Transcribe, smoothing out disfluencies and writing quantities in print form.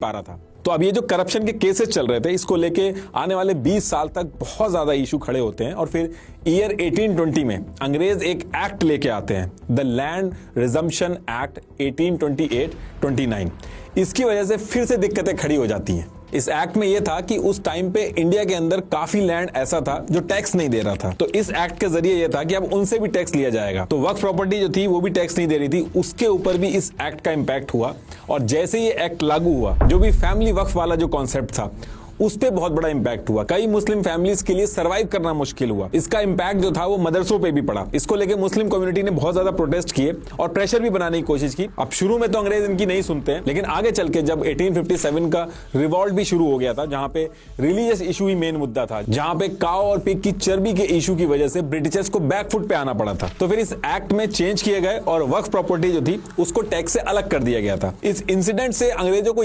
पा रहा था। तो अब ये जो करप्शन के केसेस चल रहे थे, इसको लेके आने वाले 20 साल तक बहुत ज्यादा इशू खड़े होते हैं और फिर ईयर 1820 में अंग्रेज एक एक्ट लेके आते हैं, द लैंड रिजम्पशन एक्ट 1828-29। इसकी वजह से फिर से दिक्कतें खड़ी हो जाती हैं। इस एक्ट में यह था कि उस टाइम पे इंडिया के अंदर काफी लैंड ऐसा था जो टैक्स नहीं दे रहा था, तो इस एक्ट के जरिए यह था कि अब उनसे भी टैक्स लिया जाएगा। तो वक्फ प्रॉपर्टी जो थी वो भी टैक्स नहीं दे रही थी, उसके ऊपर भी इस एक्ट का इंपैक्ट हुआ। और जैसे ये एक्ट लागू हुआ, जो भी फैमिली वक्फ वाला जो कॉन्सेप्ट था उस पे बहुत बड़ा इंपैक्ट हुआ। कई मुस्लिम फैमिलीज के लिए सरवाइव करना मुश्किल हुआ। इसका इंपैक्ट जो था वो मदरसों पे भी पड़ा। इसको लेके मुस्लिम कम्युनिटी ने बहुत ज्यादा प्रोटेस्ट किए और प्रेशर भी बनाने की कोशिश की। अब शुरू में तो अंग्रेज इनकी नहीं सुनते हैं, लेकिन आगे चल के जब 1857 का रिवॉल्ट भी शुरू हो गया था, जहां पे रिलीजियस इशू ही मेन मुद्दा था, जहां पे काऊ और पिग की चर्बी के इशू की वजह से ब्रिटिशर्स को बैकफुट पे आना पड़ा था, तो फिर इस एक्ट में चेंज किए गए और वक्फ प्रॉपर्टी जो थी उसको टैक्स से अलग कर दिया गया था। इस इंसिडेंट से अंग्रेजों को